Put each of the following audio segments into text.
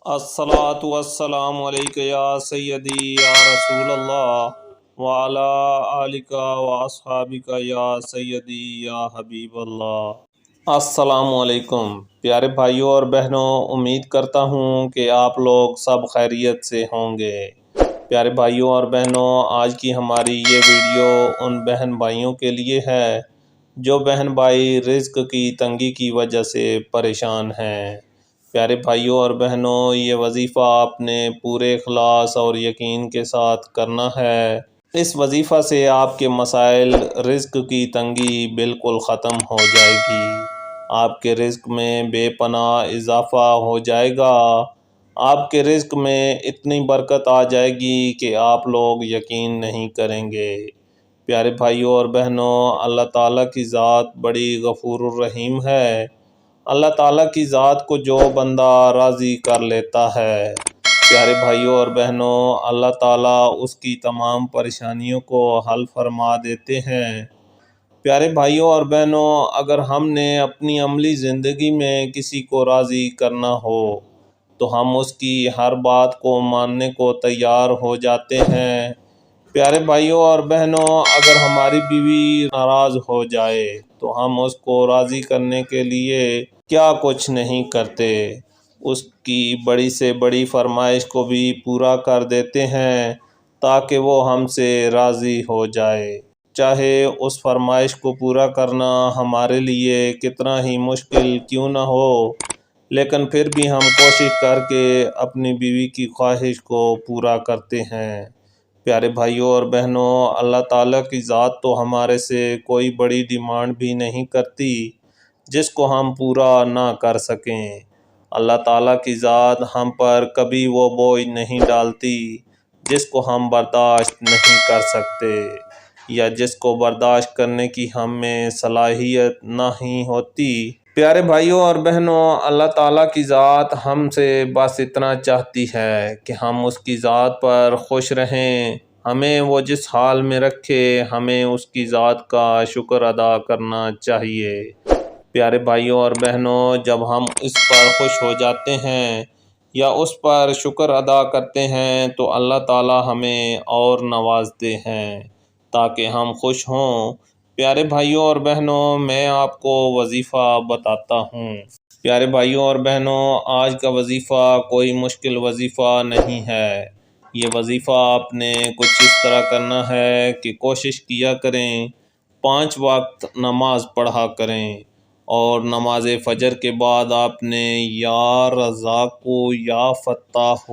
الصلاۃ والسلام علیک یا سیدی یا رسول اللہ وعلی آلک و اصحابک یا سیدی یا حبیب اللہ۔ السلام علیکم پیارے بھائیوں اور بہنوں، امید کرتا ہوں کہ آپ لوگ سب خیریت سے ہوں گے۔ پیارے بھائیوں اور بہنوں، آج کی ہماری یہ ویڈیو ان بہن بھائیوں کے لیے ہے جو بہن بھائی رزق کی تنگی کی وجہ سے پریشان ہیں۔ پیارے بھائیوں اور بہنوں، یہ وظیفہ آپ نے پورے اخلاص اور یقین کے ساتھ کرنا ہے۔ اس وظیفہ سے آپ کے مسائل رزق کی تنگی بالکل ختم ہو جائے گی۔ آپ کے رزق میں بے پناہ اضافہ ہو جائے گا۔ آپ کے رزق میں اتنی برکت آ جائے گی کہ آپ لوگ یقین نہیں کریں گے۔ پیارے بھائیوں اور بہنوں، اللہ تعالیٰ کی ذات بڑی غفور الرحیم ہے۔ اللہ تعالیٰ کی ذات کو جو بندہ راضی کر لیتا ہے، پیارے بھائیوں اور بہنوں، اللہ تعالیٰ اس کی تمام پریشانیوں کو حل فرما دیتے ہیں۔ پیارے بھائیوں اور بہنوں، اگر ہم نے اپنی عملی زندگی میں کسی کو راضی کرنا ہو تو ہم اس کی ہر بات کو ماننے کو تیار ہو جاتے ہیں۔ پیارے بھائیوں اور بہنوں، اگر ہماری بیوی ناراض ہو جائے تو ہم اس کو راضی کرنے کے لیے کیا کچھ نہیں کرتے، اس کی بڑی سے بڑی فرمائش کو بھی پورا کر دیتے ہیں تاکہ وہ ہم سے راضی ہو جائے۔ چاہے اس فرمائش کو پورا کرنا ہمارے لیے کتنا ہی مشکل کیوں نہ ہو، لیکن پھر بھی ہم کوشش کر کے اپنی بیوی کی خواہش کو پورا کرتے ہیں۔ پیارے بھائیوں اور بہنوں، اللہ تعالیٰ کی ذات تو ہمارے سے کوئی بڑی ڈیمانڈ بھی نہیں کرتی جس کو ہم پورا نہ کر سکیں۔ اللہ تعالیٰ کی ذات ہم پر کبھی وہ بوجھ نہیں ڈالتی جس کو ہم برداشت نہیں کر سکتے یا جس کو برداشت کرنے کی ہم میں صلاحیت نہیں ہوتی۔ پیارے بھائیوں اور بہنوں، اللہ تعالیٰ کی ذات ہم سے بس اتنا چاہتی ہے کہ ہم اس کی ذات پر خوش رہیں۔ ہمیں وہ جس حال میں رکھے، ہمیں اس کی ذات کا شکر ادا کرنا چاہیے۔ پیارے بھائیوں اور بہنوں، جب ہم اس پر خوش ہو جاتے ہیں یا اس پر شکر ادا کرتے ہیں تو اللہ تعالیٰ ہمیں اور نوازتے ہیں تاکہ ہم خوش ہوں۔ پیارے بھائیوں اور بہنوں، میں آپ کو وظیفہ بتاتا ہوں۔ پیارے بھائیوں اور بہنوں، آج کا وظیفہ کوئی مشکل وظیفہ نہیں ہے۔ یہ وظیفہ آپ نے کچھ اس طرح کرنا ہے کہ کوشش کیا کریں 5 وقت نماز پڑھا کریں، اور نماز فجر کے بعد آپ نے یا رزاق یا فتاح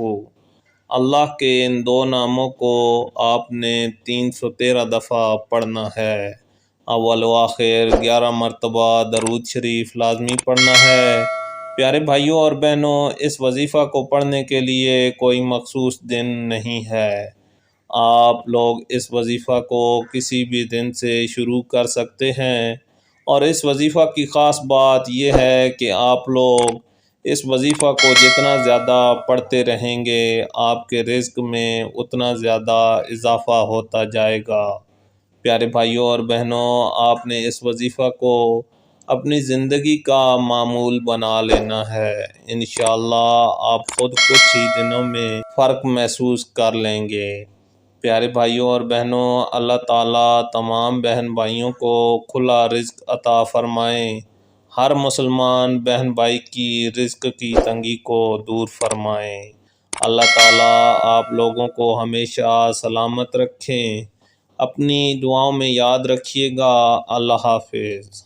اللہ کے ان 2 ناموں کو آپ نے 313 دفعہ پڑھنا ہے۔ اول و آخر 11 مرتبہ درود شریف لازمی پڑھنا ہے۔ پیارے بھائیوں اور بہنوں، اس وظیفہ کو پڑھنے کے لیے کوئی مخصوص دن نہیں ہے۔ آپ لوگ اس وظیفہ کو کسی بھی دن سے شروع کر سکتے ہیں، اور اس وظیفہ کی خاص بات یہ ہے کہ آپ لوگ اس وظیفہ کو جتنا زیادہ پڑھتے رہیں گے، آپ کے رزق میں اتنا زیادہ اضافہ ہوتا جائے گا۔ پیارے بھائیوں اور بہنوں، آپ نے اس وظیفہ کو اپنی زندگی کا معمول بنا لینا ہے۔ انشاءاللہ آپ خود کچھ ہی دنوں میں فرق محسوس کر لیں گے۔ پیارے بھائیوں اور بہنوں، اللہ تعالیٰ تمام بہن بھائیوں کو کھلا رزق عطا فرمائیں۔ ہر مسلمان بہن بھائی کی رزق کی تنگی کو دور فرمائیں۔ اللہ تعالیٰ آپ لوگوں کو ہمیشہ سلامت رکھیں۔ اپنی دعاؤں میں یاد رکھیے گا۔ اللہ حافظ۔